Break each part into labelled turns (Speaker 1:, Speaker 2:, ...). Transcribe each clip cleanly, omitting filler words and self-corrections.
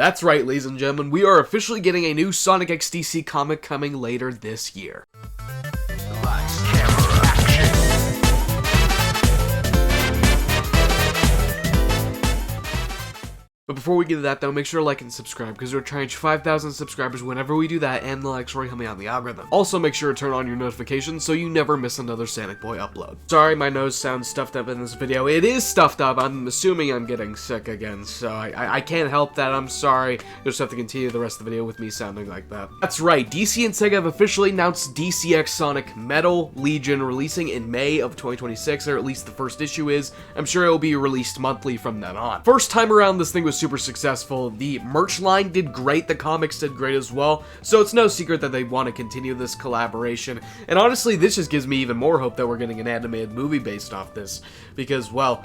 Speaker 1: That's right, ladies and gentlemen, we are officially getting a new Sonic X DC comic coming later this year.
Speaker 2: Lights, camera, action.
Speaker 1: But before we get to that though, make sure to like and subscribe, because we're trying to reach 5,000 subscribers whenever we do that, and the likes really help me out in the algorithm. Also, make sure to turn on your notifications so you never miss another Sonic Boy upload. Sorry, my nose sounds stuffed up in this video. It is stuffed up. I'm assuming I'm getting sick again, so I can't help that. I'm sorry. You'll just have to continue the rest of the video with me sounding like that. That's right, DC and Sega have officially announced DCX Sonic Metal Legion releasing in May of 2026, or at least the first issue is. I'm sure it will be released monthly from then on. First time around, this thing was super successful. The merch line did great, the comics did great as well, so it's no secret that they want to continue this collaboration, and honestly this just gives me even more hope that we're getting an animated movie based off this, because, well,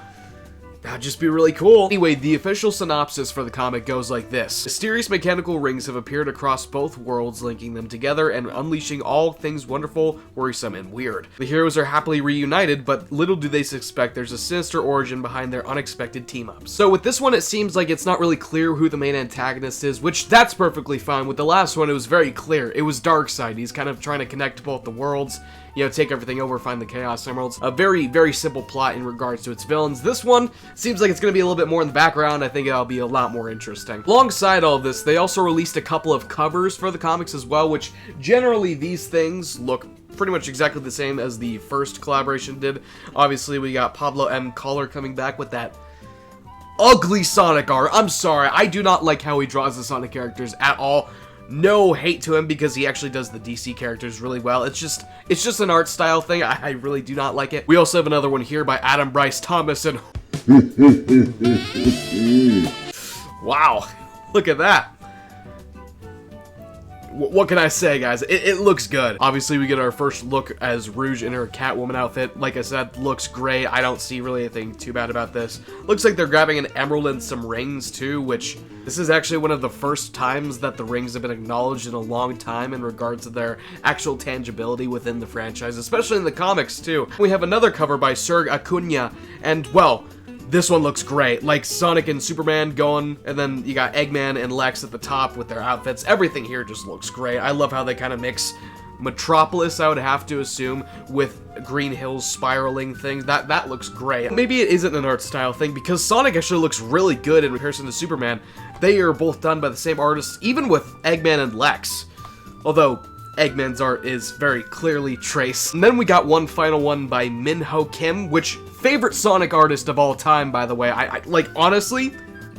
Speaker 1: that'd just be really cool. Anyway, the official synopsis for the comic goes like this. Mysterious mechanical rings have appeared across both worlds, linking them together and unleashing all things wonderful, worrisome, and weird. The heroes are happily reunited, but little do they suspect there's a sinister origin behind their unexpected team-ups. So with this one, it seems like it's not really clear who the main antagonist is, which that's perfectly fine. With the last one, it was very clear. It was Darkseid. He's kind of trying to connect both the worlds, you know, take everything over, find the Chaos Emeralds. A very, very simple plot in regards to its villains. This one seems like it's going to be a little bit more in the background. I think it'll be a lot more interesting. Alongside all of this, they also released a couple of covers for the comics as well, which generally these things look pretty much exactly the same as the first collaboration did. Obviously, we got Pablo M. Collar coming back with that ugly Sonic art. I'm sorry, I do not like how he draws the Sonic characters at all. No hate to him, because he actually does the DC characters really well. It's just an art style thing. I really do not like it. We also have another one here by Adam Bryce Thomas, and wow, look at that. What can I say, guys? It looks good. Obviously, we get our first look as Rouge in her Catwoman outfit. Like I said, looks great. I don't see really anything too bad about this. Looks like they're grabbing an emerald and some rings, too, which this is actually one of the first times that the rings have been acknowledged in a long time in regards to their actual tangibility within the franchise, especially in the comics, too. We have another cover by Serge Acuna, and, well, this one looks great, like Sonic and Superman going, and then you got Eggman and Lex at the top with their outfits. Everything here just looks great. I love how they kind of mix Metropolis, I would have to assume, with Green Hills spiraling things. That looks great. Maybe it isn't an art style thing, because Sonic actually looks really good in comparison to Superman. They are both done by the same artists, even with Eggman and Lex. Although Eggman's art is very clearly traced. And then we got one final one by Min-Ho Kim, which, favorite Sonic artist of all time, by the way. I like, honestly,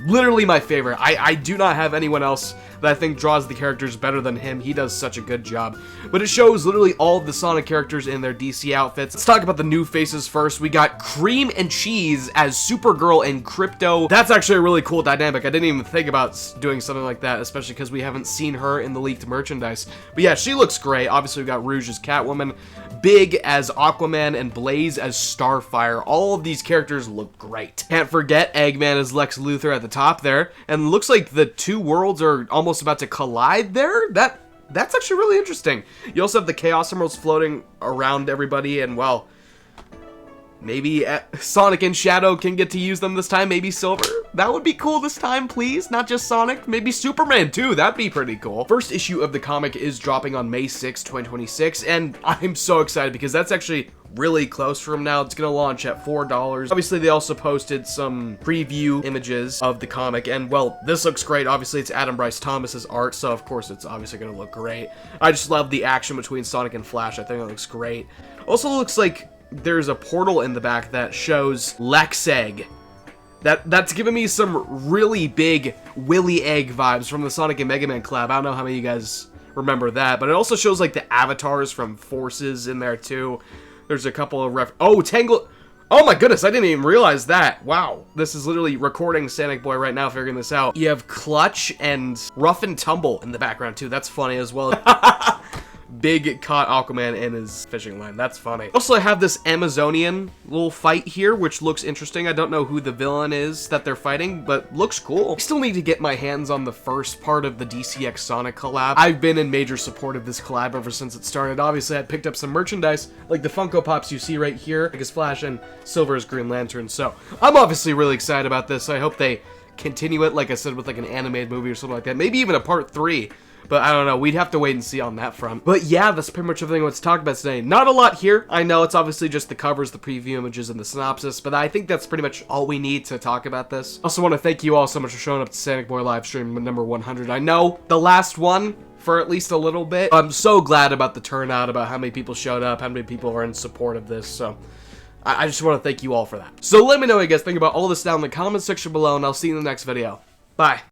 Speaker 1: literally my favorite. I do not have anyone else that I think draws the characters better than him. He does such a good job. But it shows literally all of the Sonic characters in their DC outfits. Let's talk about the new faces first. We got Cream and Cheese as Supergirl and Crypto. That's actually a really cool dynamic. I didn't even think about doing something like that, especially because we haven't seen her in the leaked merchandise. But yeah, she looks great. Obviously, we got Rouge as Catwoman, Big as Aquaman, and Blaze as Starfire. All of these characters look great. Can't forget Eggman as Lex Luthor at the top there. And looks like the two worlds are almost about to collide there. That's actually really interesting. You also have the Chaos Emeralds floating around everybody, and, well, maybe Sonic and Shadow can get to use them this time. Maybe Silver. That would be cool this time, please. Not just Sonic. Maybe Superman, too. That'd be pretty cool. First issue of the comic is dropping on May 6, 2026, and I'm so excited because that's actually really close from now. It's gonna launch at $4. Obviously, they also posted some preview images of the comic, and, well, this looks great. Obviously, it's Adam Bryce Thomas's art, so of course it's obviously gonna look great. I just love the action between Sonic and Flash. I think it looks great. Also looks like there's a portal in the back that shows Lex Egg. That's giving me some really big Willy Egg vibes from the Sonic and Mega Man collab. I don't know how many of you guys remember that, but it also shows like the avatars from Forces in there too. There's a couple of oh, Tangle. Oh my goodness, I didn't even realize that. Wow, this is literally recording Sonic Boy right now, figuring this out. You have Clutch and Rough and Tumble in the background too. That's funny as well. Big caught Aquaman in his fishing line. That's funny. Also, I have this Amazonian little fight here, which looks interesting. I don't know who the villain is that they're fighting, but looks cool. I still need to get my hands on the first part of the DCX Sonic collab. I've been in major support of this collab ever since it started. Obviously, I picked up some merchandise, like the Funko Pops you see right here, like his Flash and Silver's Green Lantern. So I'm obviously really excited about this. I hope they continue it, like I said, with like an animated movie or something like that. Maybe even a part 3. But I don't know, we'd have to wait and see on that front. But yeah, that's pretty much everything I want to talk about today. Not a lot here. I know it's obviously just the covers, the preview images, and the synopsis, but I think that's pretty much all we need to talk about this. Also want to thank you all so much for showing up to Sonic Boy live stream number 100. I know the last one for at least a little bit. I'm so glad about the turnout, about how many people showed up, how many people are in support of this, so I just want to thank you all for that. So let me know what you guys think about all this down in the comment section below, and I'll see you in the next video. Bye.